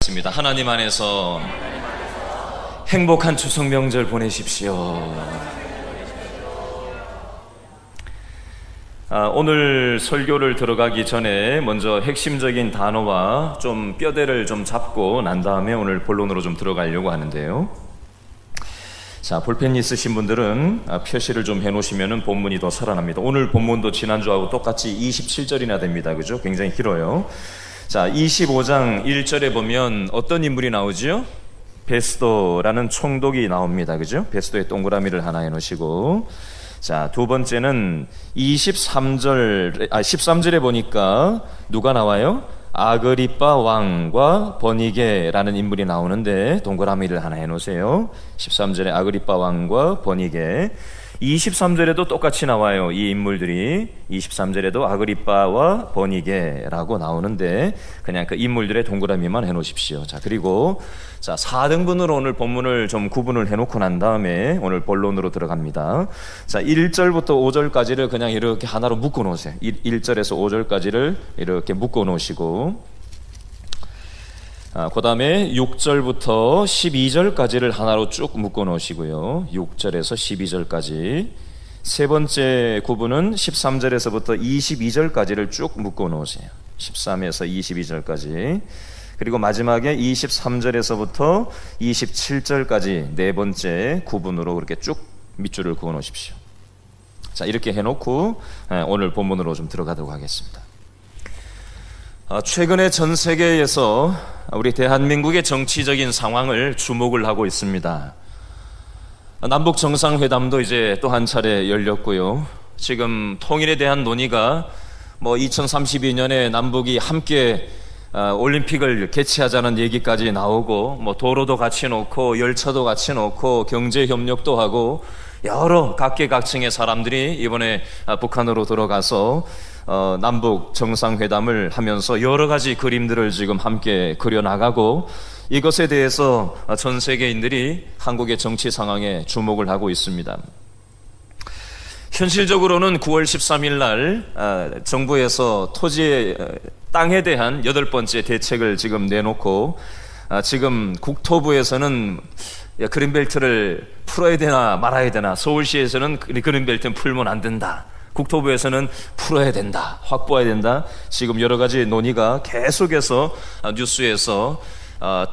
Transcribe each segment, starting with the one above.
기도하겠습니다. 하나님 안에서 행복한 추석 명절 보내십시오. 오늘 설교를 들어가기 전에 먼저 핵심적인 단어와 좀 뼈대를 좀 잡고 난 다음에 오늘 본론으로 좀 들어가려고 하는데요. 자, 볼펜 있으신 분들은 표시를 좀 해놓으시면 본문이 더 살아납니다. 오늘 본문도 지난주하고 똑같이 27절이나 됩니다. 그죠? 굉장히 길어요. 자, 25장 1절에 보면 어떤 인물이 나오죠? 베스도라는 총독이 나옵니다. 그죠? 베스도의 동그라미를 하나 해놓으시고, 자, 두 번째는 13절에 보니까 누가 나와요? 아그리빠 왕과 버니게라는 인물이 나오는데 동그라미를 하나 해놓으세요. 13절에 아그리빠 왕과 버니게. 23절에도 똑같이 나와요. 이 인물들이 23절에도 아그리빠와 버니게라고 나오는데 그냥 그 인물들의 동그라미만 해놓으십시오. 자, 그리고 자, 4등분으로 오늘 본문을 좀 구분을 해놓고 난 다음에 오늘 본론으로 들어갑니다. 자, 1절부터 5절까지를 그냥 이렇게 하나로 묶어 놓으세요. 1절에서 5절까지를 이렇게 묶어 놓으시고, 그 다음에 6절부터 12절까지를 하나로 쭉 묶어 놓으시고요. 6절에서 12절까지. 세 번째 구분은 13절에서부터 22절까지를 쭉 묶어 놓으세요. 13에서 22절까지. 그리고 마지막에 23절에서부터 27절까지 네 번째 구분으로 그렇게 쭉 밑줄을 그어 놓으십시오. 자, 이렇게 해놓고 오늘 본문으로 좀 들어가도록 하겠습니다. 최근에 전 세계에서 우리 대한민국의 정치적인 상황을 주목을 하고 있습니다. 남북 정상회담도 이제 또 한 차례 열렸고요. 지금 통일에 대한 논의가 2032년에 남북이 함께 올림픽을 개최하자는 얘기까지 나오고, 도로도 같이 놓고 열차도 같이 놓고 경제 협력도 하고 여러 각계각층의 사람들이 이번에 북한으로 들어가서 남북 정상회담을 하면서 여러 가지 그림들을 지금 함께 그려나가고, 이것에 대해서 전 세계인들이 한국의 정치 상황에 주목을 하고 있습니다. 현실적으로는 9월 13일 날 정부에서 토지의 땅에 대한 8번째 대책을 지금 내놓고, 지금 국토부에서는 그린벨트를 풀어야 되나 말아야 되나, 서울시에서는 그린벨트는 풀면 안 된다, 국토부에서는 풀어야 된다, 확보해야 된다, 지금 여러 가지 논의가 계속해서 뉴스에서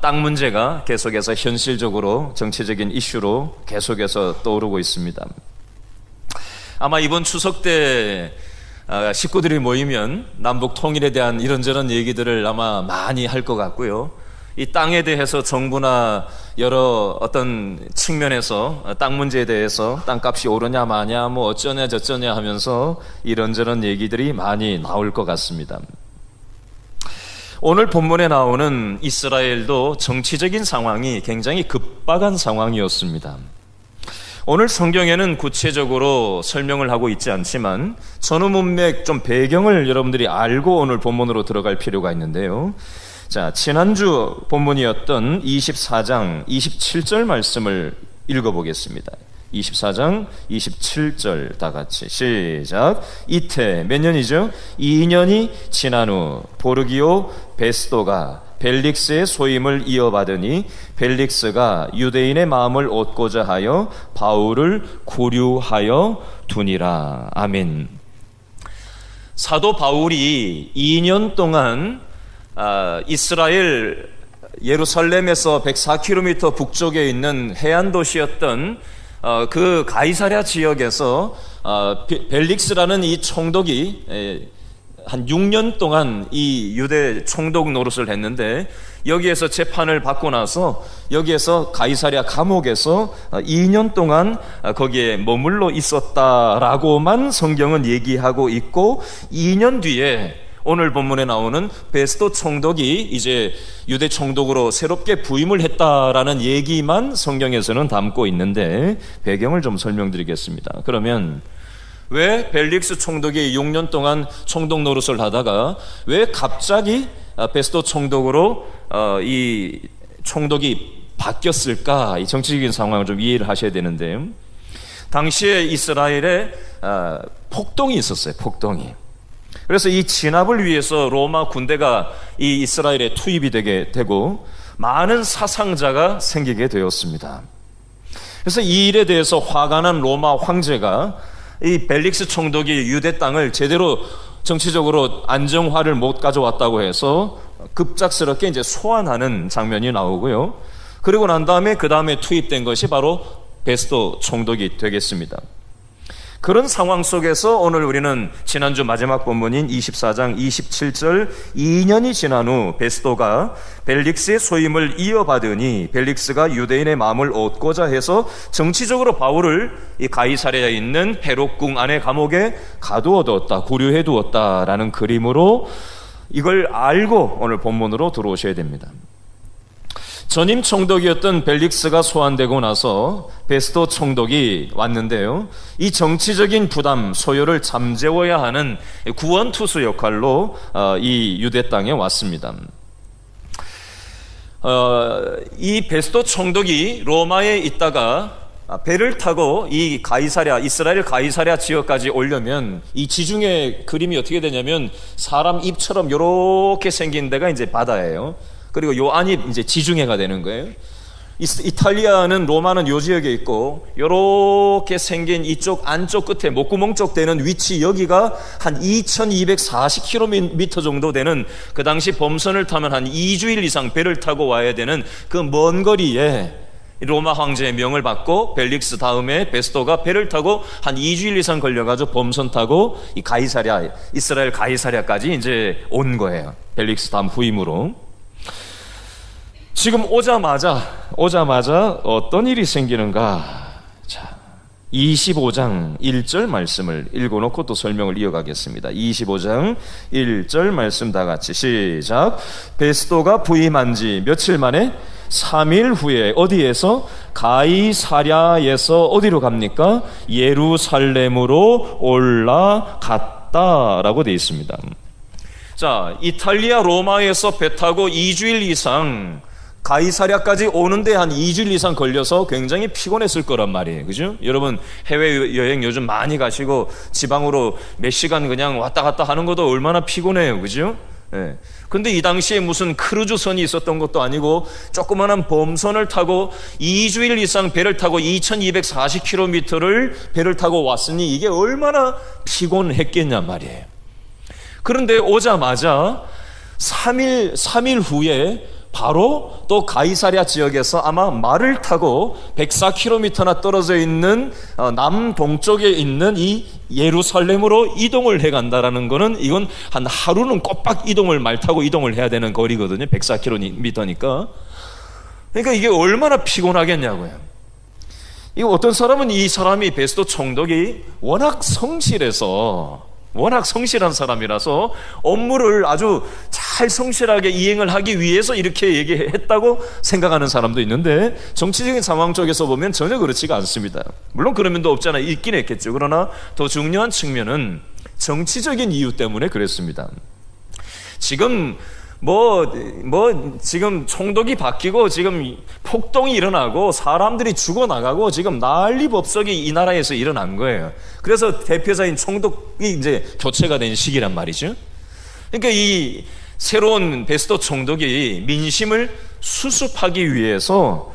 땅 문제가 계속해서 현실적으로 정치적인 이슈로 계속해서 떠오르고 있습니다. 아마 이번 추석 때 식구들이 모이면 남북 통일에 대한 이런저런 얘기들을 아마 많이 할 것 같고요. 이 땅에 대해서 정부나 여러 어떤 측면에서 땅 문제에 대해서 땅값이 오르냐 마냐 어쩌냐 저쩌냐 하면서 이런저런 얘기들이 많이 나올 것 같습니다. 오늘 본문에 나오는 이스라엘도 정치적인 상황이 굉장히 급박한 상황이었습니다. 오늘 성경에는 구체적으로 설명을 하고 있지 않지만 전후 문맥 좀 배경을 여러분들이 알고 오늘 본문으로 들어갈 필요가 있는데요. 자, 지난주 본문이었던 24장 27절 말씀을 읽어보겠습니다. 24장 27절 다 같이 시작. 이때 몇 년이죠? 2년이 지난 후 보르기오 베스도가 벨릭스의 소임을 이어받으니 벨릭스가 유대인의 마음을 얻고자 하여 바울을 구류하여 두니라. 아멘. 사도 바울이 2년 동안 이스라엘 예루살렘에서 104km 북쪽에 있는 해안 도시였던 그 가이사랴 지역에서 벨릭스라는 이 총독이 한 6년 동안 이 유대 총독 노릇을 했는데, 여기에서 재판을 받고 나서 여기에서 가이사랴 감옥에서 2년 동안 거기에 머물러 있었다라고만 성경은 얘기하고 있고, 2년 뒤에 오늘 본문에 나오는 베스도 총독이 이제 유대 총독으로 새롭게 부임을 했다라는 얘기만 성경에서는 담고 있는데, 배경을 좀 설명드리겠습니다. 그러면 왜 벨릭스 총독이 6년 동안 총독 노릇을 하다가 왜 갑자기 베스도 총독으로 이 총독이 바뀌었을까? 이 정치적인 상황을 좀 이해를 하셔야 되는데, 당시에 이스라엘에 폭동이 있었어요. 폭동이. 그래서 이 진압을 위해서 로마 군대가 이 이스라엘에 투입이 되게 되고 많은 사상자가 생기게 되었습니다. 그래서 이 일에 대해서 화가 난 로마 황제가 이 벨릭스 총독이 유대 땅을 제대로 정치적으로 안정화를 못 가져왔다고 해서 급작스럽게 이제 소환하는 장면이 나오고요. 그리고 난 다음에 그 다음에 투입된 것이 바로 베스도 총독이 되겠습니다. 그런 상황 속에서 오늘 우리는 지난주 마지막 본문인 24장 27절 2년이 지난 후 베스도가 벨릭스의 소임을 이어받으니 벨릭스가 유대인의 마음을 얻고자 해서 정치적으로 바울을 이 가이사랴에 있는 헤롯궁 안의 감옥에 가두어두었다, 구류해 두었다라는 그림으로 이걸 알고 오늘 본문으로 들어오셔야 됩니다. 전임 총독이었던 벨릭스가 소환되고 나서 베스도 총독이 왔는데요, 이 정치적인 부담, 소요를 잠재워야 하는 구원투수 역할로 이 유대 땅에 왔습니다. 이 베스도 총독이 로마에 있다가 배를 타고 이 가이사랴, 이스라엘 가이사랴 지역까지 오려면 이 지중해 그림이 어떻게 되냐면 사람 입처럼 이렇게 생긴 데가 이제 바다예요. 그리고 요 안이 이제 지중해가 되는 거예요. 이탈리아는 로마는 요 지역에 있고 요렇게 생긴 이쪽 안쪽 끝에 목구멍 쪽 되는 위치, 여기가 한 2240km 정도 되는, 그 당시 범선을 타면 한 2주일 이상 배를 타고 와야 되는 그 먼 거리에 로마 황제의 명을 받고 벨릭스 다음에 베스도가 배를 타고 한 2주일 이상 걸려가지고 범선 타고 이 가이사랴, 이스라엘 가이사랴까지 이제 온 거예요. 벨릭스 다음 후임으로. 지금 오자마자 어떤 일이 생기는가? 자, 25장 1절 말씀을 읽어놓고 또 설명을 이어가겠습니다. 25장 1절 말씀 다 같이 시작. 베스도가 부임한 지 며칠 만에 3일 후에 어디에서? 가이사랴에서 어디로 갑니까? 예루살렘으로 올라갔다라고 되어 있습니다. 자, 이탈리아 로마에서 배 타고 2주일 이상 가이사랴까지 오는데 한 2주일 이상 걸려서 굉장히 피곤했을 거란 말이에요. 그죠? 여러분 해외여행 요즘 많이 가시고 지방으로 몇 시간 그냥 왔다 갔다 하는 것도 얼마나 피곤해요. 그죠? 예. 근데 이 당시에 무슨 크루즈선이 있었던 것도 아니고 조그마한 범선을 타고 2주일 이상 배를 타고 2240km를 배를 타고 왔으니 이게 얼마나 피곤했겠냔 말이에요. 그런데 오자마자 3일 후에 바로 또 가이사랴 지역에서 아마 말을 타고 104km나 떨어져 있는 남동쪽에 있는 이 예루살렘으로 이동을 해간다라는 거는, 이건 한 하루는 꼬박 이동을 말 타고 이동을 해야 되는 거리거든요. 104km니까. 그러니까 이게 얼마나 피곤하겠냐고요. 이거 어떤 사람은 이 사람이 베스도 총독이 워낙 성실한 사람이라서 업무를 아주 잘 성실하게 이행을 하기 위해서 이렇게 얘기했다고 생각하는 사람도 있는데, 정치적인 상황 쪽에서 보면 전혀 그렇지가 않습니다. 물론 그런 면도 없잖아요. 있긴 했겠죠. 그러나 더 중요한 측면은 정치적인 이유 때문에 그랬습니다. 지금 지금 총독이 바뀌고 지금 폭동이 일어나고 사람들이 죽어나가고 지금 난리법석이 이 나라에서 일어난 거예요. 그래서 대표자인 총독이 이제 교체가 된 시기란 말이죠. 그러니까 이 새로운 베스도 총독이 민심을 수습하기 위해서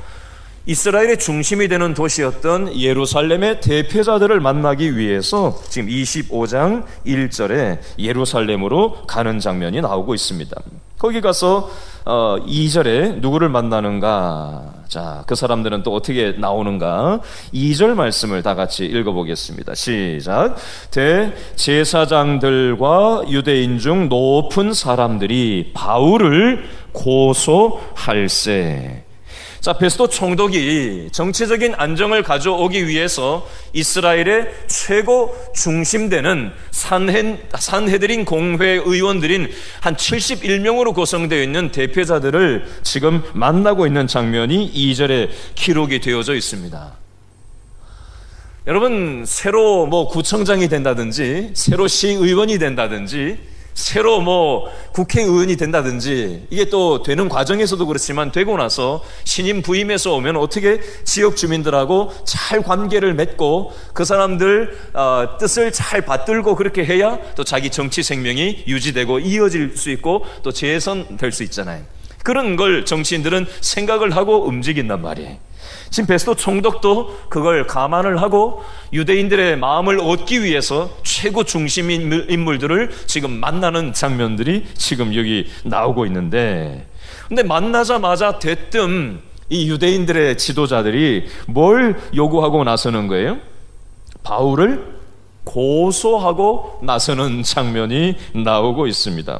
이스라엘의 중심이 되는 도시였던 예루살렘의 대표자들을 만나기 위해서 지금 25장 1절에 예루살렘으로 가는 장면이 나오고 있습니다. 거기 가서 2절에 누구를 만나는가? 자, 그 사람들은 또 어떻게 나오는가? 2절 말씀을 다 같이 읽어보겠습니다. 시작. 대제사장들과 유대인 중 높은 사람들이 바울을 고소할세. 자, 베스도 총독이 정치적인 안정을 가져오기 위해서 이스라엘의 최고 중심되는 산헤드린 공회 의원들인 한 71명으로 구성되어 있는 대표자들을 지금 만나고 있는 장면이 2절에 기록이 되어져 있습니다. 여러분, 새로 구청장이 된다든지 새로 시의원이 된다든지 새로 국회의원이 된다든지, 이게 또 되는 과정에서도 그렇지만 되고 나서 신임 부임해서 오면 어떻게 지역 주민들하고 잘 관계를 맺고 그 사람들 뜻을 잘 받들고 그렇게 해야 또 자기 정치 생명이 유지되고 이어질 수 있고 또 재선될 수 있잖아요. 그런 걸 정치인들은 생각을 하고 움직인단 말이에요. 지금 베스도 총독도 그걸 감안을 하고 유대인들의 마음을 얻기 위해서 최고 중심 인물들을 지금 만나는 장면들이 지금 여기 나오고 있는데, 근데 만나자마자 대뜸 이 유대인들의 지도자들이 뭘 요구하고 나서는 거예요? 바울을 고소하고 나서는 장면이 나오고 있습니다.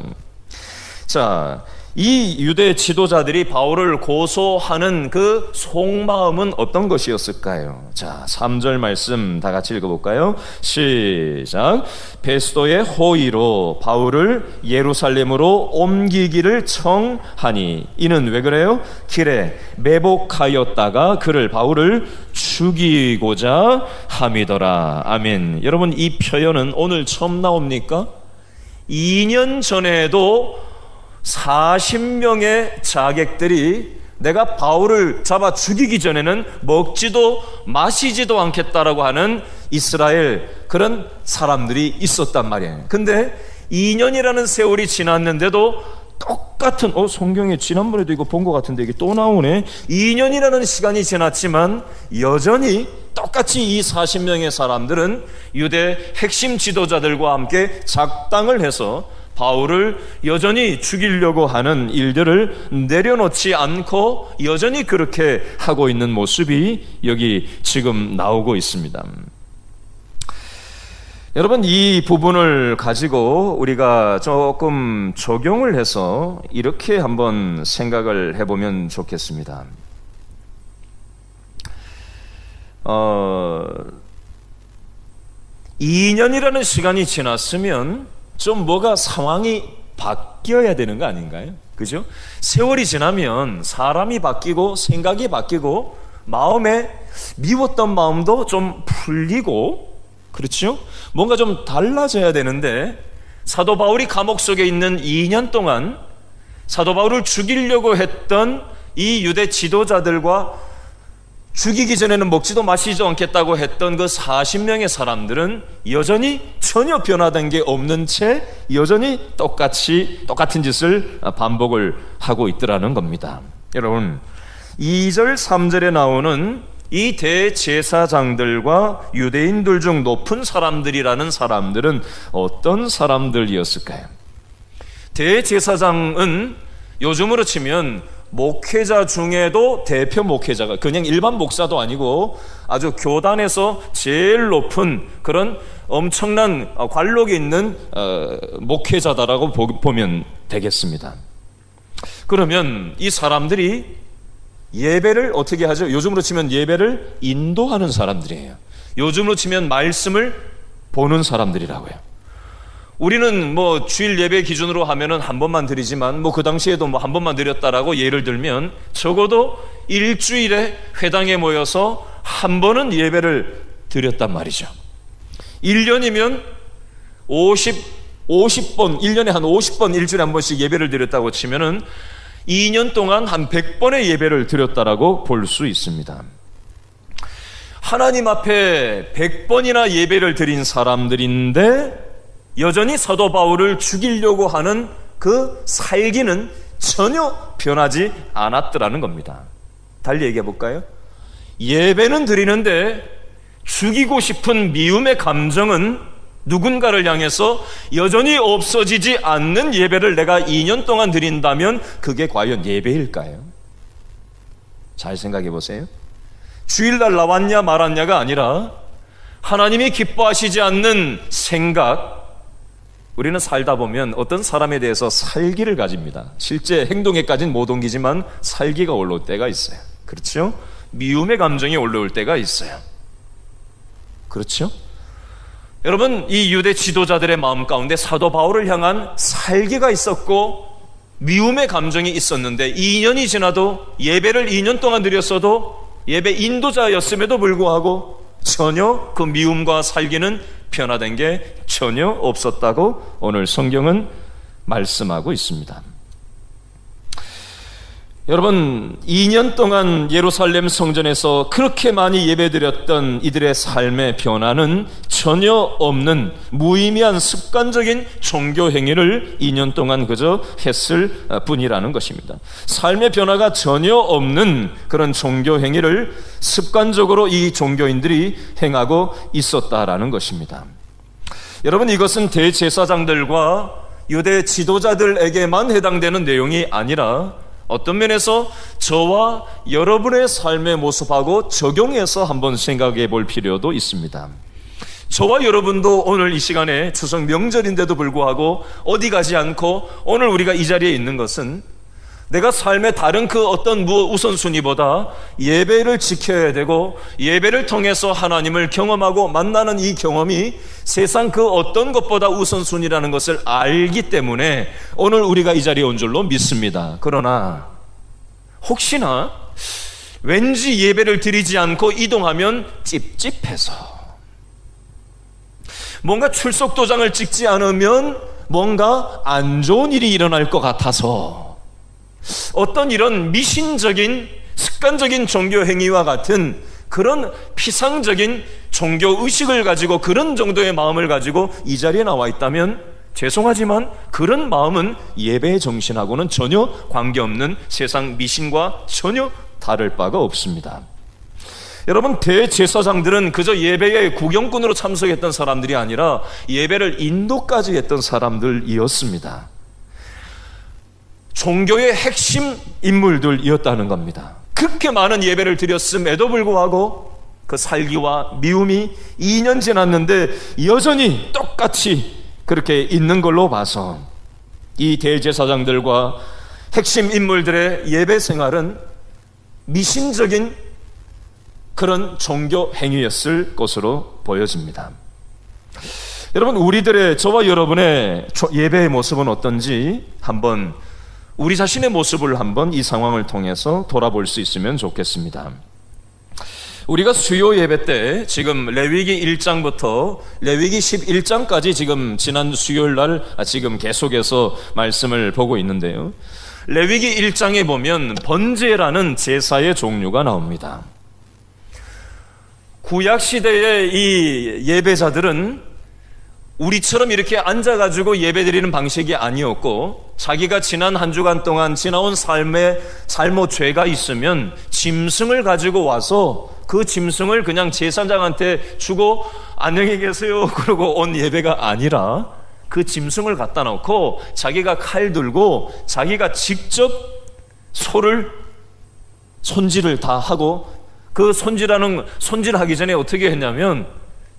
자, 이 유대 지도자들이 바울을 고소하는 그 속마음은 어떤 것이었을까요? 자, 3절 말씀 다 같이 읽어볼까요? 시작. 베스도의 호의로 바울을 예루살렘으로 옮기기를 청하니, 이는 왜 그래요? 길에 매복하였다가 바울을 죽이고자 함이더라. 아멘. 여러분, 이 표현은 오늘 처음 나옵니까? 2년 전에도 40명의 자객들이 내가 바울을 잡아 죽이기 전에는 먹지도 마시지도 않겠다라고 하는 이스라엘 그런 사람들이 있었단 말이에요. 근데 2년이라는 세월이 지났는데도 똑같은, 성경에 지난번에도 이거 본 것 같은데 이게 또 나오네. 2년이라는 시간이 지났지만 여전히 똑같이 이 40명의 사람들은 유대 핵심 지도자들과 함께 작당을 해서 바울을 여전히 죽이려고 하는 일들을 내려놓지 않고 여전히 그렇게 하고 있는 모습이 여기 지금 나오고 있습니다. 여러분, 이 부분을 가지고 우리가 조금 적용을 해서 이렇게 한번 생각을 해보면 좋겠습니다. 2년이라는 시간이 지났으면 좀 뭐가 상황이 바뀌어야 되는 거 아닌가요? 그죠? 세월이 지나면 사람이 바뀌고 생각이 바뀌고 마음에 미웠던 마음도 좀 풀리고, 그렇죠? 뭔가 좀 달라져야 되는데, 사도 바울이 감옥 속에 있는 2년 동안 사도 바울을 죽이려고 했던 이 유대 지도자들과 죽이기 전에는 먹지도 마시지도 않겠다고 했던 그 40명의 사람들은 여전히 전혀 변화된 게 없는 채 여전히 똑같은 짓을 반복을 하고 있더라는 겁니다. 여러분, 2절 3절에 나오는 이 대제사장들과 유대인들 중 높은 사람들이라는 사람들은 어떤 사람들이었을까요? 대제사장은 요즘으로 치면 목회자 중에도 대표 목회자가, 그냥 일반 목사도 아니고 아주 교단에서 제일 높은 그런 엄청난 관록이 있는 목회자다라고 보면 되겠습니다. 그러면 이 사람들이 예배를 어떻게 하죠? 요즘으로 치면 예배를 인도하는 사람들이에요. 요즘으로 치면 말씀을 보는 사람들이라고요. 우리는 주일 예배 기준으로 하면은 한 번만 드리지만 그 당시에도 한 번만 드렸다라고 예를 들면 적어도 일주일에 회당에 모여서 한 번은 예배를 드렸단 말이죠. 1년이면 50번, 1년에 한 50번 일주일에 한 번씩 예배를 드렸다고 치면은 2년 동안 한 100번의 예배를 드렸다라고 볼 수 있습니다. 하나님 앞에 100번이나 예배를 드린 사람들인데 여전히 사도 바울을 죽이려고 하는 그 살기는 전혀 변하지 않았더라는 겁니다. 달리 얘기해 볼까요? 예배는 드리는데 죽이고 싶은 미움의 감정은 누군가를 향해서 여전히 없어지지 않는 예배를 내가 2년 동안 드린다면 그게 과연 예배일까요? 잘 생각해 보세요. 주일날 나왔냐 말았냐가 아니라 하나님이 기뻐하시지 않는 생각, 우리는 살다 보면 어떤 사람에 대해서 살기를 가집니다. 실제 행동에까지는 못 옮기지만 살기가 올라올 때가 있어요. 그렇죠? 미움의 감정이 올라올 때가 있어요. 그렇죠? 여러분, 이 유대 지도자들의 마음 가운데 사도 바울을 향한 살기가 있었고 미움의 감정이 있었는데 2년이 지나도 예배를 2년 동안 드렸어도 예배 인도자였음에도 불구하고 전혀 그 미움과 살기는 변화된 게 전혀 없었다고 오늘 성경은 말씀하고 있습니다. 여러분, 2년 동안 예루살렘 성전에서 그렇게 많이 예배드렸던 이들의 삶의 변화는 전혀 없는 무의미한 습관적인 종교 행위를 2년 동안 그저 했을 뿐이라는 것입니다. 삶의 변화가 전혀 없는 그런 종교 행위를 습관적으로 이 종교인들이 행하고 있었다라는 것입니다. 여러분, 이것은 대제사장들과 유대 지도자들에게만 해당되는 내용이 아니라 어떤 면에서 저와 여러분의 삶의 모습하고 적용해서 한번 생각해 볼 필요도 있습니다. 저와 여러분도 오늘 이 시간에 추석 명절인데도 불구하고 어디 가지 않고 오늘 우리가 이 자리에 있는 것은 내가 삶의 다른 그 어떤 우선순위보다 예배를 지켜야 되고 예배를 통해서 하나님을 경험하고 만나는 이 경험이 세상 그 어떤 것보다 우선순위라는 것을 알기 때문에 오늘 우리가 이 자리에 온 줄로 믿습니다. 그러나 혹시나 왠지 예배를 드리지 않고 이동하면 찝찝해서, 뭔가 출석 도장을 찍지 않으면 뭔가 안 좋은 일이 일어날 것 같아서, 어떤 이런 미신적인 습관적인 종교 행위와 같은 그런 피상적인 종교 의식을 가지고 그런 정도의 마음을 가지고 이 자리에 나와 있다면 죄송하지만 그런 마음은 예배의 정신하고는 전혀 관계없는 세상 미신과 전혀 다를 바가 없습니다. 여러분, 대제사장들은 그저 예배에 구경꾼으로 참석했던 사람들이 아니라 예배를 인도까지 했던 사람들이었습니다. 종교의 핵심 인물들이었다는 겁니다. 그렇게 많은 예배를 드렸음에도 불구하고 그 살기와 미움이 2년 지났는데 여전히 똑같이 그렇게 있는 걸로 봐서 이 대제사장들과 핵심 인물들의 예배 생활은 미신적인 그런 종교 행위였을 것으로 보여집니다. 여러분, 우리들의, 저와 여러분의 예배의 모습은 어떤지 한번 우리 자신의 모습을 한번 이 상황을 통해서 돌아볼 수 있으면 좋겠습니다. 우리가 수요 예배 때 지금 레위기 1장부터 레위기 11장까지 지금 지난 수요일 날 지금 계속해서 말씀을 보고 있는데요. 레위기 1장에 보면 번제라는 제사의 종류가 나옵니다. 구약시대의 이 예배자들은 우리처럼 이렇게 앉아가지고 예배드리는 방식이 아니었고, 자기가 지난 한 주간 동안 지나온 삶에 잘못 죄가 있으면 짐승을 가지고 와서 그 짐승을 그냥 제사장한테 주고 안녕히 계세요 그러고 온 예배가 아니라 그 짐승을 갖다 놓고 자기가 칼 들고 자기가 직접 소를 손질을 다 하고, 그 손질하기 전에 어떻게 했냐면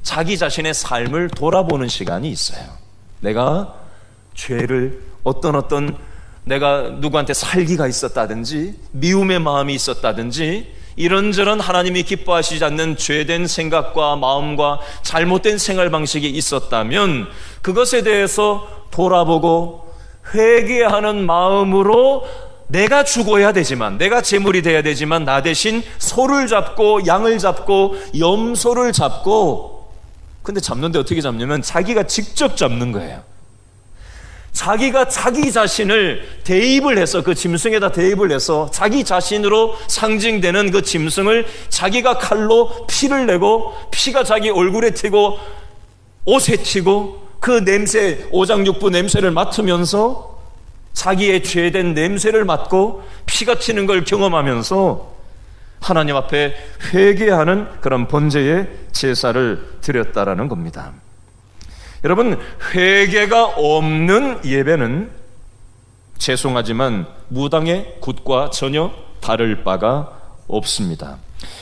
자기 자신의 삶을 돌아보는 시간이 있어요. 내가 죄를 어떤 내가 누구한테 살기가 있었다든지 미움의 마음이 있었다든지 이런저런 하나님이 기뻐하시지 않는 죄된 생각과 마음과 잘못된 생활 방식이 있었다면 그것에 대해서 돌아보고 회개하는 마음으로 내가 죽어야 되지만, 내가 제물이 돼야 되지만 나 대신 소를 잡고 양을 잡고 염소를 잡고, 근데 잡는데 어떻게 잡냐면 자기가 직접 잡는 거예요. 자기가 자기 자신을 대입을 해서, 그 짐승에다 대입을 해서 자기 자신으로 상징되는 그 짐승을 자기가 칼로 피를 내고, 피가 자기 얼굴에 튀고 옷에 튀고 그 냄새, 오장육부 냄새를 맡으면서 자기의 죄된 냄새를 맡고 피가 튀는 걸 경험하면서 하나님 앞에 회개하는 그런 번제의 제사를 드렸다라는 겁니다. 여러분, 회개가 없는 예배는 죄송하지만 무당의 굿과 전혀 다를 바가 없습니다.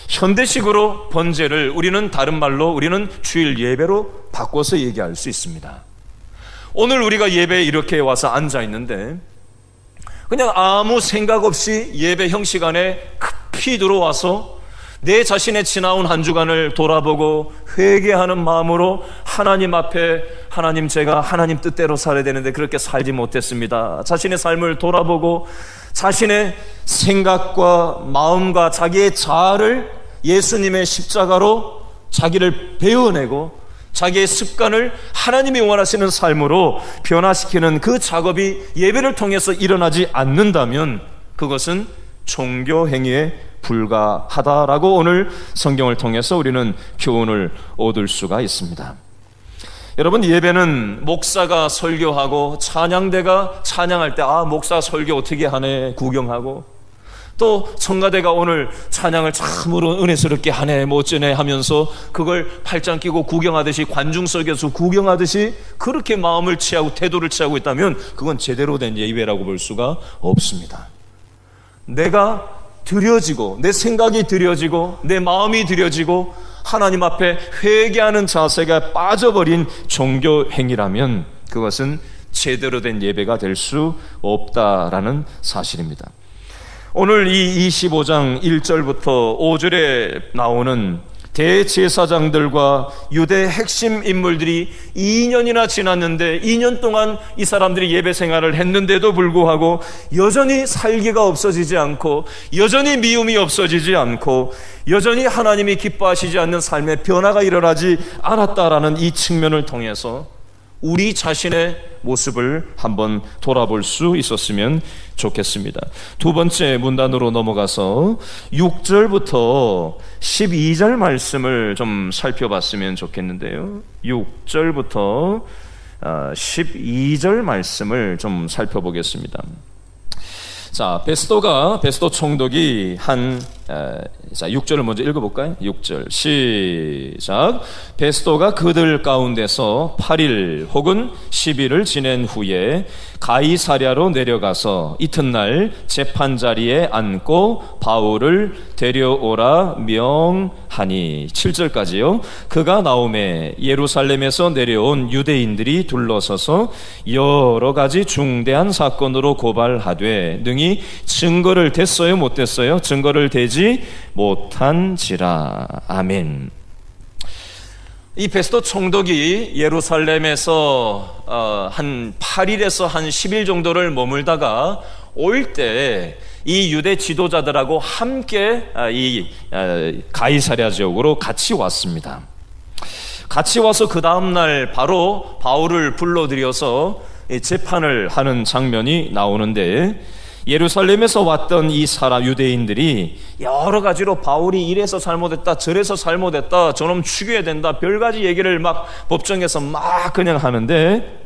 현대식으로 번제를 우리는 다른 말로 우리는 주일 예배로 바꿔서 얘기할 수 있습니다. 오늘 우리가 예배에 이렇게 와서 앉아 있는데 그냥 아무 생각 없이 예배 형식 안에 급히 들어와서 내 자신의 지나온 한 주간을 돌아보고 회개하는 마음으로 하나님 앞에, 하나님, 제가 하나님 뜻대로 살아야 되는데 그렇게 살지 못했습니다. 자신의 삶을 돌아보고 자신의 생각과 마음과 자기의 자아를 예수님의 십자가로 자기를 베어내고 자기의 습관을 하나님이 원하시는 삶으로 변화시키는 그 작업이 예배를 통해서 일어나지 않는다면 그것은 종교 행위에 불과하다라고 오늘 성경을 통해서 우리는 교훈을 얻을 수가 있습니다. 여러분, 예배는 목사가 설교하고 찬양대가 찬양할 때 목사 설교 어떻게 하네 구경하고, 또 성가대가 오늘 찬양을 참으로 은혜스럽게 하네 어쩌네 하면서 그걸 팔짱 끼고 구경하듯이, 관중 속에서 구경하듯이 그렇게 마음을 취하고 태도를 취하고 있다면 그건 제대로 된 예배라고 볼 수가 없습니다. 내가 드려지고, 내 생각이 드려지고, 내 마음이 드려지고 하나님 앞에 회개하는 자세가 빠져버린 종교 행위라면 그것은 제대로 된 예배가 될 수 없다라는 사실입니다. 오늘 이 25장 1절부터 5절에 나오는 대제사장들과 유대 핵심 인물들이 2년이나 지났는데 2년 동안 이 사람들이 예배 생활을 했는데도 불구하고 여전히 살기가 없어지지 않고, 여전히 미움이 없어지지 않고, 여전히 하나님이 기뻐하시지 않는 삶의 변화가 일어나지 않았다라는 이 측면을 통해서 우리 자신의 모습을 한번 돌아볼 수 있었으면 좋겠습니다. 두 번째 문단으로 넘어가서 6절부터 12절 말씀을 좀 살펴봤으면 좋겠는데요. 6절부터 12절 말씀을 좀 살펴보겠습니다. 자, 베스도 총독이 자, 6절을 먼저 읽어볼까요? 6절 시작. 베스도가 그들 가운데서 8일 혹은 10일을 지낸 후에 가이사랴로 내려가서 이튿날 재판자리에 앉고 바울을 데려오라 명하니. 7절까지요. 그가 나오매 예루살렘에서 내려온 유대인들이 둘러서서 여러 가지 중대한 사건으로 고발하되 능히 증거를 댔어요 못 댔어요? 증거를 대지 못한지라. 아멘. 이 베스도 총독이 예루살렘에서 한 8일에서 한 10일 정도를 머물다가 올 때 이 유대 지도자들하고 함께 이 가이사랴 지역으로 같이 왔습니다. 같이 와서 그 다음날 바로 바울을 불러들여서 재판을 하는 장면이 나오는데, 예루살렘에서 왔던 이 사람 유대인들이 여러 가지로 바울이 이래서 잘못했다, 저래서 잘못했다, 저놈 죽여야 된다, 별가지 얘기를 막 법정에서 막 그냥 하는데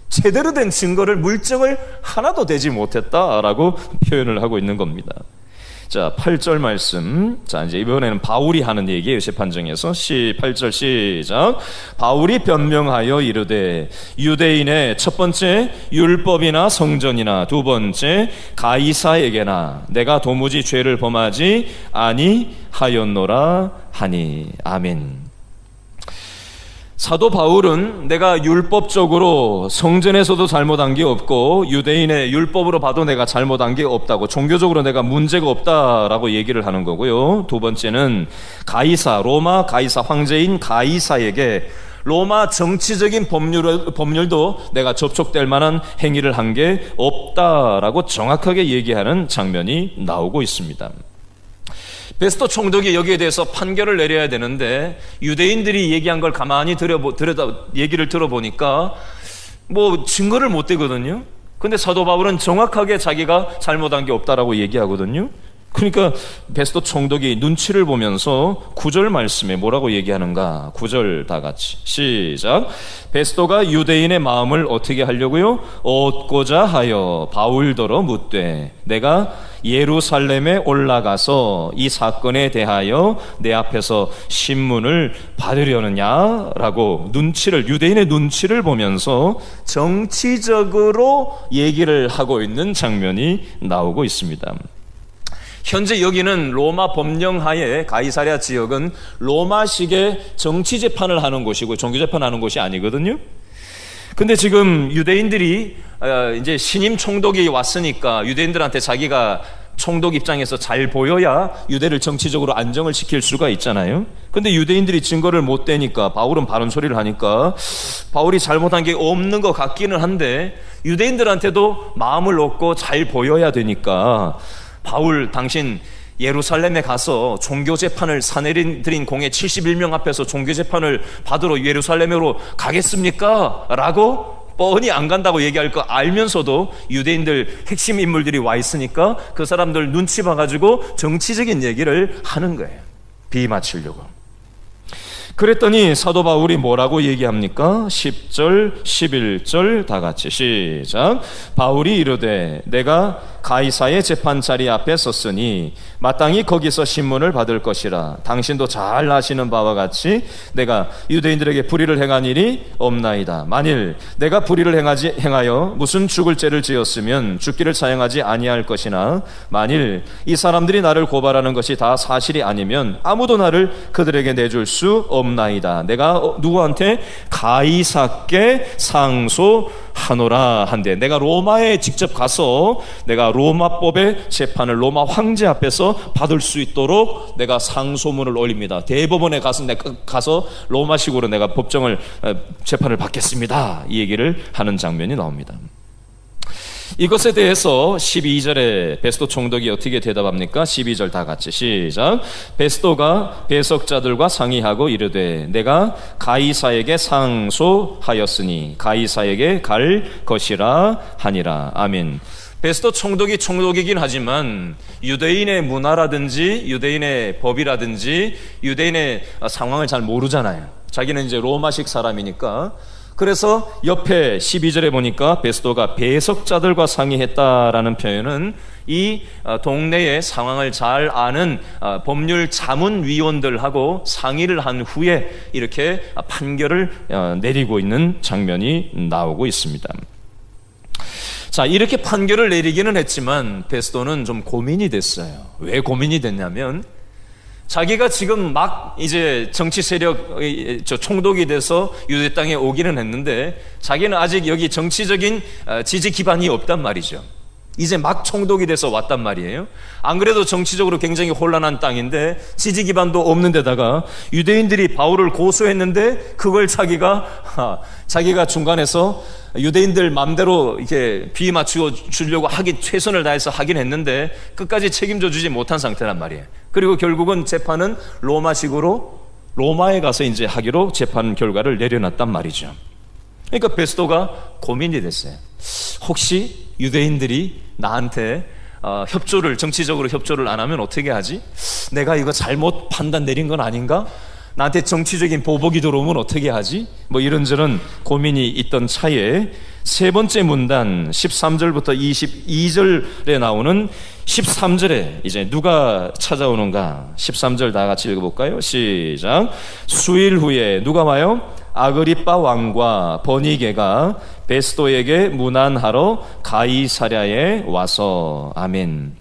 제대로 된 증거를, 물증을 하나도 대지 못했다라고 표현을 하고 있는 겁니다. 자, 8절 말씀. 자, 이제 이번에는 바울이 하는 얘기예요. 재판정에서 8절 시작. 바울이 변명하여 이르되 유대인의 첫 번째 율법이나 성전이나 두 번째 가이사에게나 내가 도무지 죄를 범하지 아니하였노라 하니. 아멘. 사도 바울은 내가 율법적으로 성전에서도 잘못한 게 없고 유대인의 율법으로 봐도 내가 잘못한 게 없다고, 종교적으로 내가 문제가 없다라고 얘기를 하는 거고요. 두 번째는 가이사, 로마 가이사, 황제인 가이사에게 로마 정치적인 법률도 내가 접촉될 만한 행위를 한 게 없다라고 정확하게 얘기하는 장면이 나오고 있습니다. 베스도 총독이 여기에 대해서 판결을 내려야 되는데 유대인들이 얘기한 걸 가만히 얘기를 들어보니까 증거를 못 대거든요. 근데 사도 바울은 정확하게 자기가 잘못한 게 없다라고 얘기하거든요. 그러니까 베스도 총독이 눈치를 보면서 9절 말씀에 뭐라고 얘기하는가? 9절 다 같이 시작. 베스도가 유대인의 마음을 어떻게 하려고요? 얻고자 하여 바울더러 묻되 내가 예루살렘에 올라가서 이 사건에 대하여 내 앞에서 신문을 받으려느냐라고 유대인의 눈치를 보면서 정치적으로 얘기를 하고 있는 장면이 나오고 있습니다. 현재 여기는 로마 법령하에 가이사랴 지역은 로마식의 정치 재판을 하는 곳이고 종교 재판하는 곳이 아니거든요. 근데 지금 유대인들이 이제 신임 총독이 왔으니까 유대인들한테 자기가 총독 입장에서 잘 보여야 유대를 정치적으로 안정을 시킬 수가 있잖아요. 근데 유대인들이 증거를 못 대니까 바울은 바른 소리를 하니까 바울이 잘못한 게 없는 것 같기는 한데 유대인들한테도 마음을 얻고 잘 보여야 되니까 바울 당신 예루살렘에 가서 종교재판을 사내들인 공회 71명 앞에서 종교재판을 받으러 예루살렘으로 가겠습니까? 라고 뻔히 안 간다고 얘기할 거 알면서도 유대인들 핵심 인물들이 와 있으니까 그 사람들 눈치 봐가지고 정치적인 얘기를 하는 거예요. 비 맞추려고. 그랬더니 사도 바울이 뭐라고 얘기합니까? 10절, 11절 다 같이 시작. 바울이 이르되 내가 가이사의 재판자리 앞에 섰으니 마땅히 거기서 신문을 받을 것이라. 당신도 잘 아시는 바와 같이 내가 유대인들에게 불의를 행한 일이 없나이다. 만일 내가 불의를 행하여 무슨 죽을 죄를 지었으면 죽기를 사용하지 아니할 것이나 만일 이 사람들이 나를 고발하는 것이 다 사실이 아니면 아무도 나를 그들에게 내줄 수 없나이다. 내가 누구한테? 가이사께 상소하노라 한데, 내가 로마에 직접 가서 내가 로마법의 재판을 로마 황제 앞에서 받을 수 있도록 내가 상소문을 올립니다. 대법원에 가서 로마식으로 내가 재판을 받겠습니다. 이 얘기를 하는 장면이 나옵니다. 이것에 대해서 12절에 베스도 총독이 어떻게 대답합니까? 12절 다 같이 시작. 베스도가 배석자들과 상의하고 이르되 내가 가이사에게 상소하였으니 가이사에게 갈 것이라 하니라. 아멘. 베스도 총독이 총독이긴 하지만 유대인의 문화라든지 유대인의 법이라든지 유대인의 상황을 잘 모르잖아요. 자기는 이제 로마식 사람이니까. 그래서 옆에 12절에 보니까 베스도가 배석자들과 상의했다라는 표현은 이 동네의 상황을 잘 아는 법률 자문위원들하고 상의를 한 후에 이렇게 판결을 내리고 있는 장면이 나오고 있습니다. 자, 이렇게 판결을 내리기는 했지만 베스도는 좀 고민이 됐어요. 왜 고민이 됐냐면 자기가 지금 막 이제 정치 세력 총독이 돼서 유대 땅에 오기는 했는데 자기는 아직 여기 정치적인 지지 기반이 없단 말이죠. 이제 막 총독이 돼서 왔단 말이에요. 안 그래도 정치적으로 굉장히 혼란한 땅인데 지지 기반도 없는 데다가 유대인들이 바울을 고소했는데 그걸 자기가 중간에서 유대인들 맘대로 이렇게 비위 맞추어 주려고 최선을 다해서 하긴 했는데 끝까지 책임져 주지 못한 상태란 말이에요. 그리고 결국은 재판은 로마식으로 로마에 가서 이제 하기로 재판 결과를 내려놨단 말이죠. 그러니까 베스도가 고민이 됐어요. 혹시 유대인들이 나한테 정치적으로 협조를 안 하면 어떻게 하지? 내가 이거 잘못 판단 내린 건 아닌가? 나한테 정치적인 보복이 들어오면 어떻게 하지? 뭐 이런저런 고민이 있던 차에 세 번째 문단 13절부터 22절에 나오는 13절에 이제 누가 찾아오는가? 13절 다 같이 읽어볼까요? 시작. 수일 후에 누가 와요? 아그리빠 왕과 버니게가 베스도에게 문안하러 가이사랴에 와서. 아멘.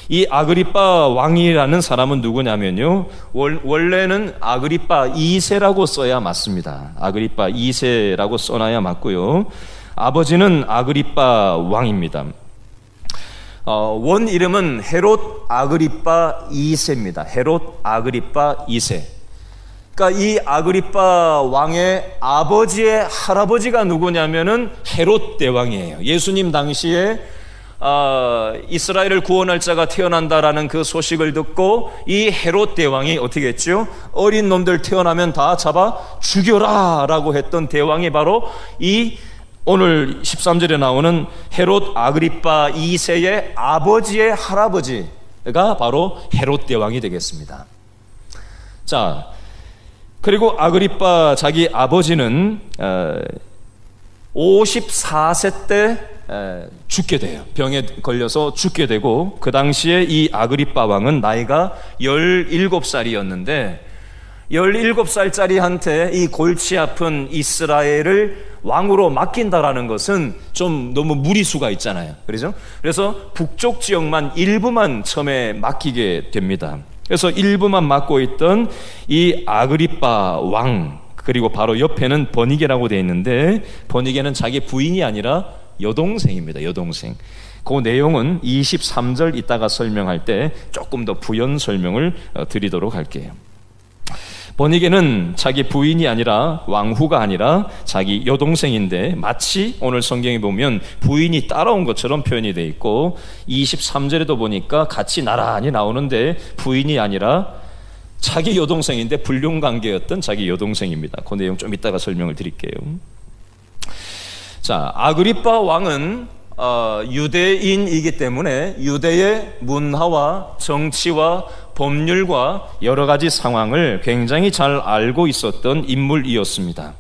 이 아그리빠 왕이라는 사람은 누구냐면요, 원래는 아그리빠 2세라고 써야 맞습니다. 아그리빠 2세라고 써놔야 맞고요, 아버지는 아그리빠 왕입니다. 원 이름은 헤롯 아그리빠 2세입니다. 헤롯 아그리빠 2세. 그러니까 이 아그리빠 왕의 아버지의 할아버지가 누구냐면은 헤롯 대왕이에요. 예수님 당시에 이스라엘을 구원할 자가 태어난다라는 그 소식을 듣고 이 헤롯 대왕이 어떻게 했죠? 어린 놈들 태어나면 다 잡아 죽여라 라고 했던 대왕이 바로 이 오늘 13절에 나오는 헤롯 아그리빠 2세의 아버지의 할아버지가 바로 헤롯 대왕이 되겠습니다. 자, 그리고 아그리빠 자기 아버지는 54세 때 죽게 돼요. 병에 걸려서 죽게 되고, 그 당시에 이 아그리빠 왕은 나이가 17살이었는데 17살짜리한테 이 골치 아픈 이스라엘을 왕으로 맡긴다라는 것은 좀 너무 무리수가 있잖아요. 그렇죠? 그래서 북쪽 지역만 일부만 처음에 맡기게 됩니다. 그래서 일부만 맡고 있던 이 아그리빠 왕, 그리고 바로 옆에는 버니게라고 되어 있는데 버니게는 자기 부인이 아니라 여동생입니다. 여동생. 그 내용은 23절 이따가 설명할 때 조금 더 부연 설명을 드리도록 할게요. 버니게는 자기 부인이 아니라 왕후가 아니라 자기 여동생인데 마치 오늘 성경에 보면 부인이 따라온 것처럼 표현이 되어 있고 23절에도 보니까 같이 나란히 나오는데 부인이 아니라 자기 여동생인데 불륜관계였던 자기 여동생입니다. 그 내용 좀 이따가 설명을 드릴게요. 자, 아그리빠 왕은 유대인이기 때문에 유대의 문화와 정치와 법률과 여러 가지 상황을 굉장히 잘 알고 있었던 인물이었습니다.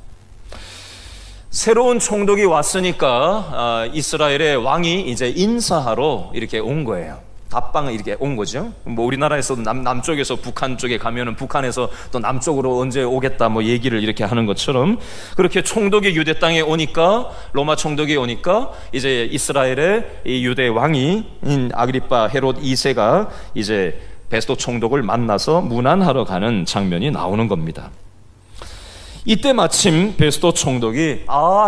새로운 총독이 왔으니까 이스라엘의 왕이 이제 인사하러 이렇게 온 거예요. 답방을 이렇게 온 거죠. 뭐 우리나라에서 남쪽에서 북한 쪽에 가면은 북한에서 또 남쪽으로 언제 오겠다 뭐 얘기를 이렇게 하는 것처럼 그렇게 총독이 유대 땅에 오니까 로마 총독이 오니까 이제 이스라엘의 이 유대 왕인 아그리빠 헤롯 2세가 이제 베스도 총독을 만나서 문안하러 가는 장면이 나오는 겁니다. 이때 마침 베스도 총독이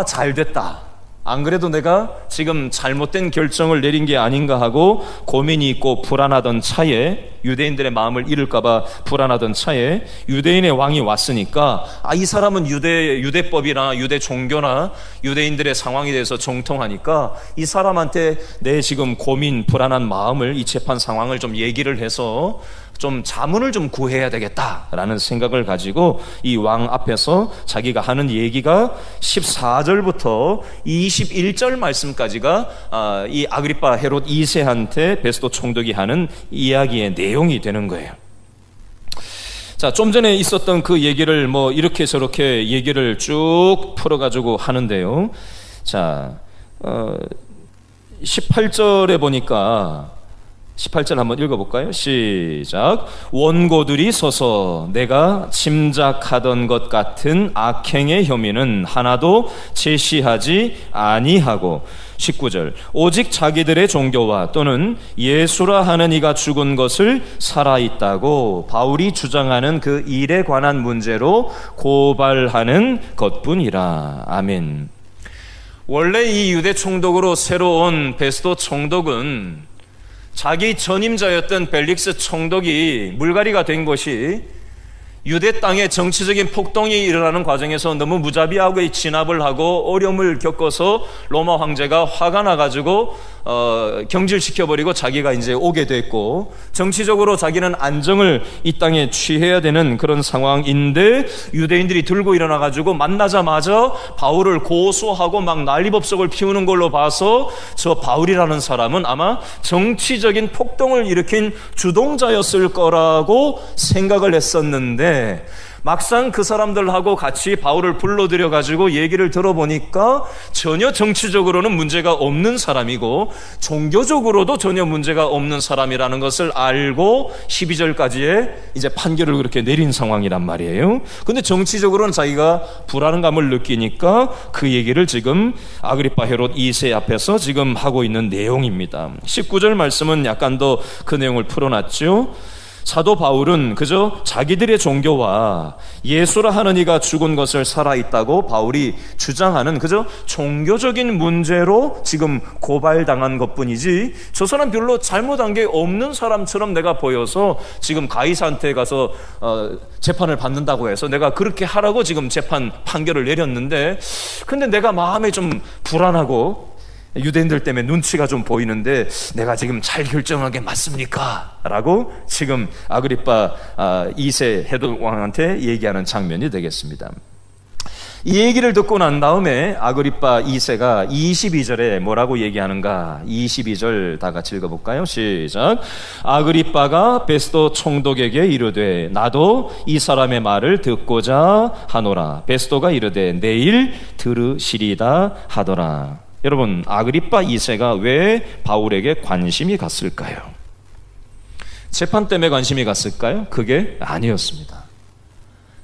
잘 됐다. 안 그래도 내가 지금 잘못된 결정을 내린 게 아닌가 하고 고민이 있고 불안하던 차에 유대인들의 마음을 잃을까봐 불안하던 차에 유대인의 왕이 왔으니까 이 사람은 유대법이나 유대 종교나 유대인들의 상황에 대해서 정통하니까 이 사람한테 내 지금 고민 불안한 마음을 이 재판 상황을 좀 얘기를 해서 좀 자문을 좀 구해야 되겠다라는 생각을 가지고 이 왕 앞에서 자기가 하는 얘기가 14절부터 21절 말씀까지가 이 아그리빠 헤롯 2세한테 베스도 총독이 하는 이야기의 내용이 되는 거예요. 자, 좀 전에 있었던 그 얘기를 뭐 이렇게 저렇게 얘기를 쭉 풀어가지고 하는데요. 자, 18절에 보니까 18절 한번 읽어볼까요? 시작. 원고들이 서서 내가 짐작하던 것 같은 악행의 혐의는 하나도 제시하지 아니하고 19절. 오직 자기들의 종교와 또는 예수라 하는 이가 죽은 것을 살아있다고 바울이 주장하는 그 일에 관한 문제로 고발하는 것뿐이라. 아멘. 원래 이 유대 총독으로 새로 온 베스도 총독은 자기 전임자였던 벨릭스 총독이 물갈이가 된 것이 유대 땅의 정치적인 폭동이 일어나는 과정에서 너무 무자비하게 진압을 하고 어려움을 겪어서 로마 황제가 화가 나가지고 경질시켜버리고 자기가 이제 오게 됐고 정치적으로 자기는 안정을 이 땅에 취해야 되는 그런 상황인데 유대인들이 들고 일어나가지고 만나자마자 바울을 고소하고 막 난리법석을 피우는 걸로 봐서 저 바울이라는 사람은 아마 정치적인 폭동을 일으킨 주동자였을 거라고 생각을 했었는데 막상 그 사람들하고 같이 바울을 불러들여 가지고 얘기를 들어보니까 전혀 정치적으로는 문제가 없는 사람이고 종교적으로도 전혀 문제가 없는 사람이라는 것을 알고 12절까지의 이제 판결을 그렇게 내린 상황이란 말이에요. 근데 정치적으로는 자기가 불안감을 느끼니까 그 얘기를 지금 아그리빠 헤롯 2세 앞에서 지금 하고 있는 내용입니다. 19절 말씀은 약간 더 그 내용을 풀어놨죠. 사도 바울은 그저 자기들의 종교와 예수라 하는 이가 죽은 것을 살아있다고 바울이 주장하는 그저 종교적인 문제로 지금 고발당한 것뿐이지 저 사람 별로 잘못한 게 없는 사람처럼 내가 보여서 지금 가이사한테 가서 재판을 받는다고 해서 내가 그렇게 하라고 지금 재판 판결을 내렸는데 근데 내가 마음에 좀 불안하고 유대인들 때문에 눈치가 좀 보이는데 내가 지금 잘 결정한 게 맞습니까? 라고 지금 아그리빠 2세 헤롯 왕한테 얘기하는 장면이 되겠습니다. 이 얘기를 듣고 난 다음에 아그리빠 2세가 22절에 뭐라고 얘기하는가? 22절 다 같이 읽어볼까요? 시작. 아그리빠가 베스도 총독에게 이르되 나도 이 사람의 말을 듣고자 하노라. 베스도가 이르되 내일 들으시리다 하더라. 여러분, 아그리빠 2세가 왜 바울에게 관심이 갔을까요? 재판 때문에 관심이 갔을까요? 그게 아니었습니다.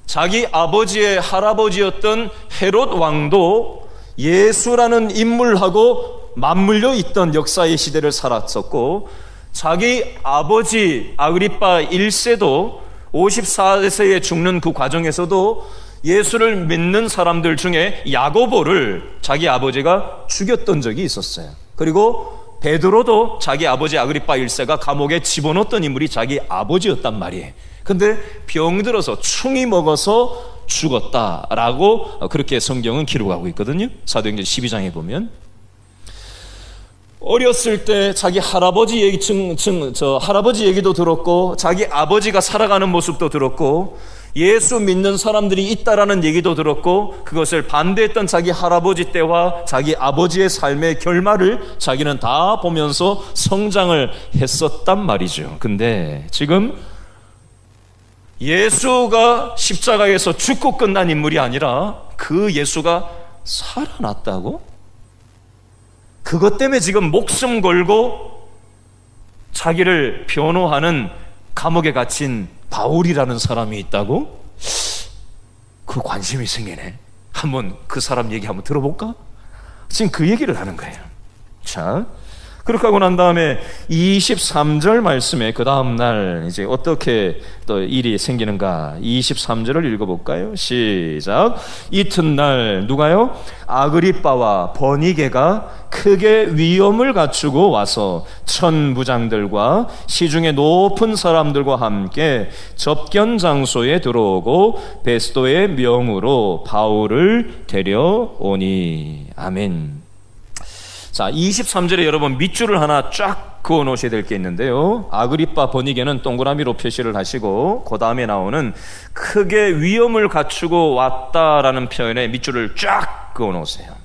자기 아버지의 할아버지였던 헤롯 왕도 예수라는 인물하고 맞물려 있던 역사의 시대를 살았었고 자기 아버지 아그리빠 1세도 54세에 죽는 그 과정에서도 예수를 믿는 사람들 중에 야고보를 자기 아버지가 죽였던 적이 있었어요. 그리고 베드로도 자기 아버지 아그리빠 1세가 감옥에 집어넣었던 인물이 자기 아버지였단 말이에요. 근데 병들어서 충이 먹어서 죽었다라고 그렇게 성경은 기록하고 있거든요. 사도행전 12장에 보면 어렸을 때 자기 할아버지 할아버지 얘기도 들었고 자기 아버지가 살아가는 모습도 들었고 예수 믿는 사람들이 있다라는 얘기도 들었고 그것을 반대했던 자기 할아버지 때와 자기 아버지의 삶의 결말을 자기는 다 보면서 성장을 했었단 말이죠. 근데 지금 예수가 십자가에서 죽고 끝난 인물이 아니라 그 예수가 살아났다고? 그것 때문에 지금 목숨 걸고 자기를 변호하는 감옥에 갇힌 바울이라는 사람이 있다고? 그 관심이 생기네. 한번 그 사람 얘기 한번 들어볼까? 지금 그 얘기를 하는 거예요. 자, 그렇게 하고 난 다음에 23절 말씀에 그 다음 날 이제 어떻게 또 일이 생기는가 23절을 읽어볼까요? 시작. 이튿날 누가요? 아그리빠와 버니게가 크게 위엄을 갖추고 와서 천부장들과 시중에 높은 사람들과 함께 접견 장소에 들어오고 베스도의 명으로 바울을 데려오니. 아멘. 자, 23절에 여러분 밑줄을 하나 쫙 그어 놓으셔야 될 게 있는데요. 아그리빠 버니게는 동그라미로 표시를 하시고 그 다음에 나오는 크게 위엄을 갖추고 왔다라는 표현에 밑줄을 쫙 그어 놓으세요.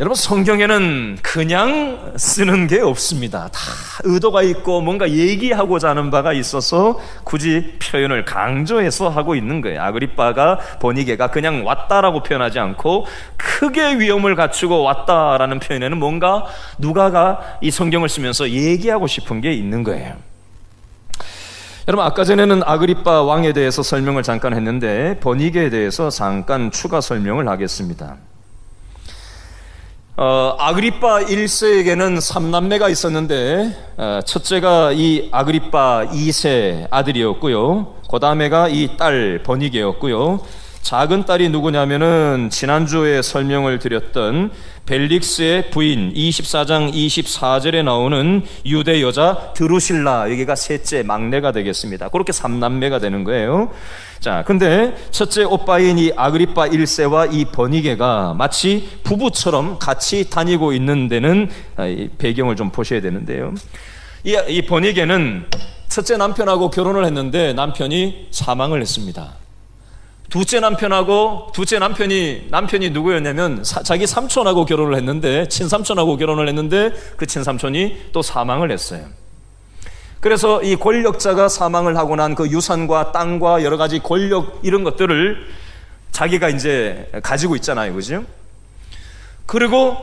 여러분 성경에는 그냥 쓰는 게 없습니다. 다 의도가 있고 뭔가 얘기하고자 하는 바가 있어서 굳이 표현을 강조해서 하고 있는 거예요. 아그리빠가 버니게가 그냥 왔다라고 표현하지 않고 크게 위엄을 갖추고 왔다라는 표현에는 뭔가 누가가 이 성경을 쓰면서 얘기하고 싶은 게 있는 거예요. 여러분 아까 전에는 아그리빠 왕에 대해서 설명을 잠깐 했는데 버니게에 대해서 잠깐 추가 설명을 하겠습니다. 아그리빠 1세에게는 3남매가 있었는데 첫째가 이 아그리빠 2세 아들이었고요. 그 다음에가 이 딸 버니게였고요. 작은 딸이 누구냐면은 지난주에 설명을 드렸던 벨릭스의 부인 24장 24절에 나오는 유대 여자 드루실라, 여기가 셋째 막내가 되겠습니다. 그렇게 3남매가 되는 거예요. 자, 근데 첫째 오빠인 이 아그리빠 1세와 이 버니게가 마치 부부처럼 같이 다니고 있는 데는 배경을 좀 보셔야 되는데요. 이 버니게는 첫째 남편하고 결혼을 했는데 남편이 사망을 했습니다. 둘째 남편이 누구였냐면 자기 삼촌하고 결혼을 했는데 친삼촌하고 결혼을 했는데 그 친삼촌이 또 사망을 했어요. 그래서 이 권력자가 사망을 하고 난 그 유산과 땅과 여러 가지 권력 이런 것들을 자기가 이제 가지고 있잖아요. 그죠? 그리고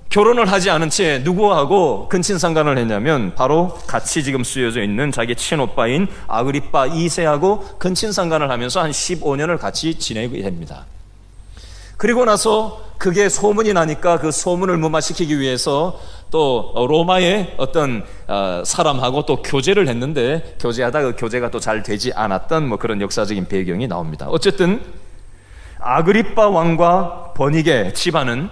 결혼을 하지 않은 채 누구하고 근친상간을 했냐면 바로 같이 지금 쓰여져 있는 자기 친오빠인 아그리빠 2세하고 근친상간을 하면서 한 15년을 같이 지내게 됩니다. 그리고 나서 그게 소문이 나니까 그 소문을 무마시키기 위해서 또 로마의 어떤 사람하고 또 교제를 했는데 교제하다 그 교제가 또 잘 되지 않았던 뭐 그런 역사적인 배경이 나옵니다. 어쨌든 아그리빠 왕과 버니게 집안은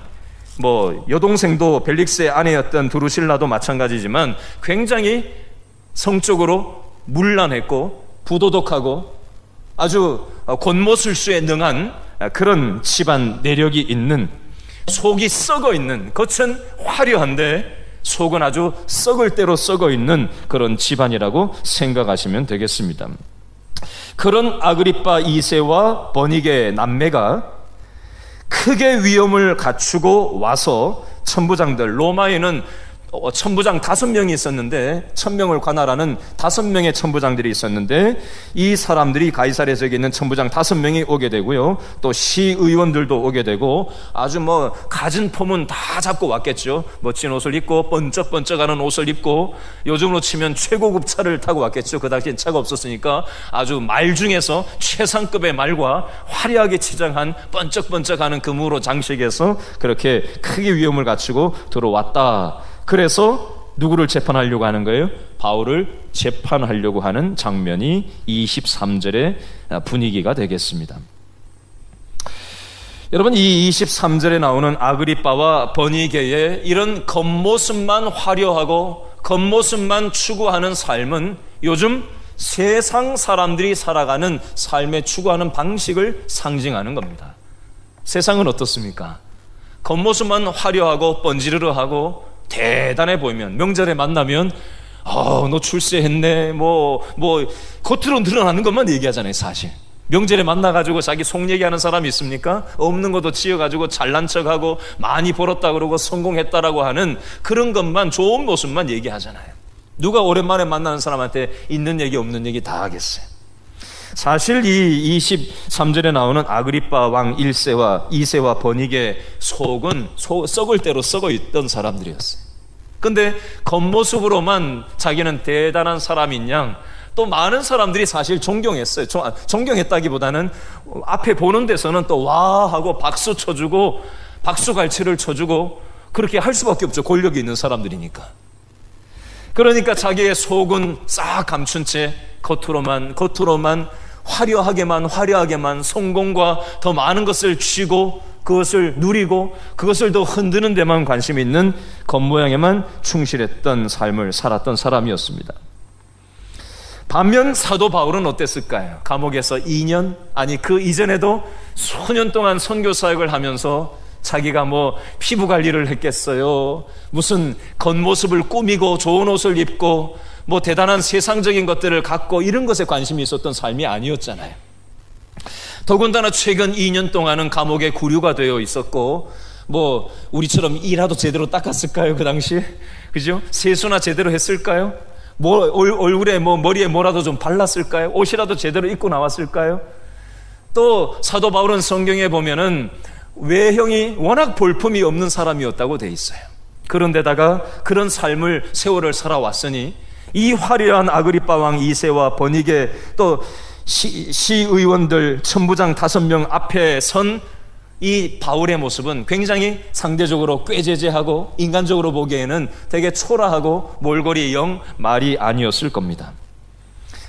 뭐 여동생도 벨릭스의 아내였던 드루실라도 마찬가지지만 굉장히 성적으로 문란했고 부도덕하고 아주 권모술수에 능한 그런 집안 내력이 있는, 속이 썩어 있는, 겉은 화려한데 속은 아주 썩을 대로 썩어 있는 그런 집안이라고 생각하시면 되겠습니다. 그런 아그리빠 2세와 버니게 남매가 크게 위엄을 갖추고 와서 천부장들, 로마에는 천부장 5명이 있었는데 1000명을 관할하는 5명의 천부장들이 있었는데 이 사람들이 가이사랴에 있는 천부장 5명이 오게 되고요. 또 시의원들도 오게 되고 아주 뭐 갖은 폼은 다 잡고 왔겠죠. 멋진 옷을 입고 번쩍번쩍하는 옷을 입고 요즘으로 치면 최고급 차를 타고 왔겠죠. 그 당시엔 차가 없었으니까 아주 말 중에서 최상급의 말과 화려하게 치장한 번쩍번쩍하는 금으로 장식해서 그렇게 크게 위엄을 갖추고 들어왔다. 그래서 누구를 재판하려고 하는 거예요? 바울을 재판하려고 하는 장면이 23절의 분위기가 되겠습니다. 여러분, 이 23절에 나오는 아그리빠와 버니게의 이런 겉모습만 화려하고 겉모습만 추구하는 삶은 요즘 세상 사람들이 살아가는 삶에 추구하는 방식을 상징하는 겁니다. 세상은 어떻습니까? 겉모습만 화려하고 번지르르하고 대단해 보이면, 명절에 만나면 너 출세했네 뭐 겉으로 드러나는 것만 얘기하잖아요. 사실 명절에 만나가지고 자기 속 얘기하는 사람이 있습니까? 없는 것도 지어가지고 잘난 척하고 많이 벌었다 그러고 성공했다라고 하는 그런 것만, 좋은 모습만 얘기하잖아요. 누가 오랜만에 만나는 사람한테 있는 얘기 없는 얘기 다 하겠어요. 사실 이 23절에 나오는 아그리빠 왕 1세와 2세와 버니게 속은 썩을 대로 썩어 있던 사람들이었어요. 근데 겉모습으로만 자기는 대단한 사람인 양 또 많은 사람들이 사실 존경했어요. 존경했다기보다는 앞에 보는 데서는 또 와 하고 박수 쳐주고 박수갈채를 쳐주고 그렇게 할 수밖에 없죠. 권력이 있는 사람들이니까. 그러니까 자기의 속은 싹 감춘 채 겉으로만 화려하게만 성공과 더 많은 것을 쥐고 그것을 누리고 그것을 더 흔드는 데만 관심 있는 겉모양에만 충실했던 삶을 살았던 사람이었습니다. 반면 사도 바울은 어땠을까요? 감옥에서 2년, 아니 그 이전에도 수년 동안 선교 사역을 하면서 자기가 뭐 피부 관리를 했겠어요? 무슨 겉모습을 꾸미고 좋은 옷을 입고 뭐 대단한 세상적인 것들을 갖고 이런 것에 관심이 있었던 삶이 아니었잖아요. 더군다나 최근 2년 동안은 감옥에 구류가 되어 있었고, 뭐 우리처럼 이라도 제대로 닦았을까요? 그 당시에, 그죠? 세수나 제대로 했을까요? 뭐 얼굴에 뭐 머리에 뭐라도 좀 발랐을까요? 옷이라도 제대로 입고 나왔을까요? 또 사도 바울은 성경에 보면은 외형이 워낙 볼품이 없는 사람이었다고 돼 있어요. 그런데다가 그런 삶을 세월을 살아왔으니 이 화려한 아그리빠 왕 2세와 버니게 또 시의원들 천부장 5명 앞에 선 이 바울의 모습은 굉장히 상대적으로 꾀죄죄하고 인간적으로 보기에는 되게 초라하고 몰골이 영 말이 아니었을 겁니다.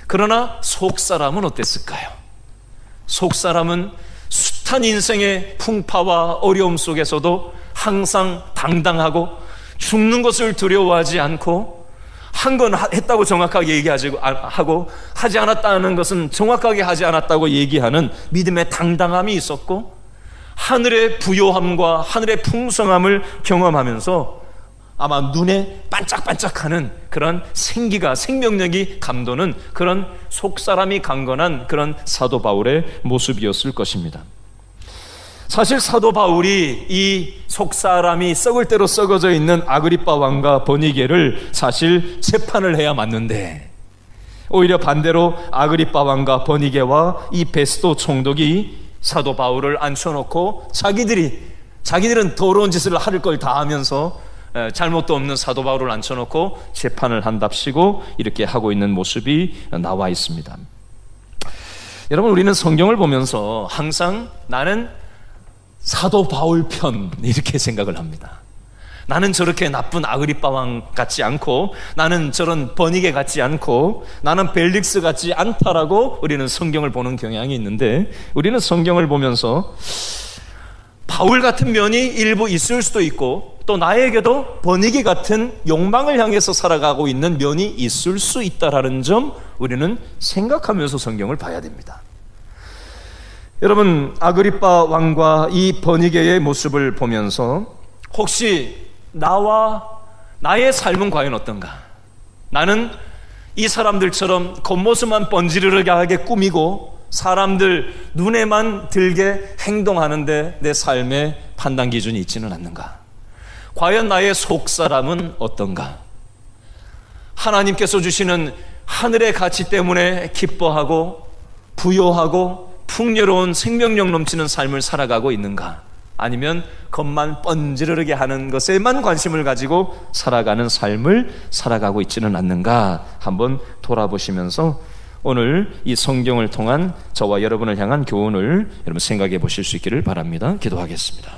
그러나 속사람은 어땠을까요? 속사람은 숱한 인생의 풍파와 어려움 속에서도 항상 당당하고 죽는 것을 두려워하지 않고 한 건 했다고 정확하게 얘기하지 하고 하지 않았다는 것은 정확하게 하지 않았다고 얘기하는 믿음의 당당함이 있었고, 하늘의 부요함과 하늘의 풍성함을 경험하면서 아마 눈에 반짝반짝하는 그런 생명력이 감도는 그런 속사람이 강건한 그런 사도 바울의 모습이었을 것입니다. 사실 사도 바울이 이 속사람이 썩을 대로 썩어져 있는 아그리빠 왕과 버니게를 사실 재판을 해야 맞는데, 오히려 반대로 아그리빠 왕과 버니게와 이 베스도 총독이 사도 바울을 앉혀놓고 자기들은 더러운 짓을 할 걸 다 하면서 잘못도 없는 사도 바울을 앉혀놓고 재판을 한답시고 이렇게 하고 있는 모습이 나와 있습니다. 여러분, 우리는 성경을 보면서 항상 나는 사도 바울 편 이렇게 생각을 합니다. 나는 저렇게 나쁜 아그리빠 왕 같지 않고, 나는 저런 버니게 같지 않고, 나는 벨릭스 같지 않다라고 우리는 성경을 보는 경향이 있는데, 우리는 성경을 보면서 바울 같은 면이 일부 있을 수도 있고, 또 나에게도 버니게 같은 욕망을 향해서 살아가고 있는 면이 있을 수 있다라는 점 우리는 생각하면서 성경을 봐야 됩니다. 여러분, 아그리빠 왕과 이 버니게의 모습을 보면서 혹시 나의 삶은 과연 어떤가? 나는 이 사람들처럼 겉모습만 번지르르하게 꾸미고 사람들 눈에만 들게 행동하는데 내 삶의 판단 기준이 있지는 않는가? 과연 나의 속사람은 어떤가? 하나님께서 주시는 하늘의 가치 때문에 기뻐하고 부요하고 풍요로운 생명력 넘치는 삶을 살아가고 있는가? 아니면 겉만 번지르르게 하는 것에만 관심을 가지고 살아가는 삶을 살아가고 있지는 않는가? 한번 돌아보시면서 오늘 이 성경을 통한 저와 여러분을 향한 교훈을 여러분 생각해 보실 수 있기를 바랍니다. 기도하겠습니다.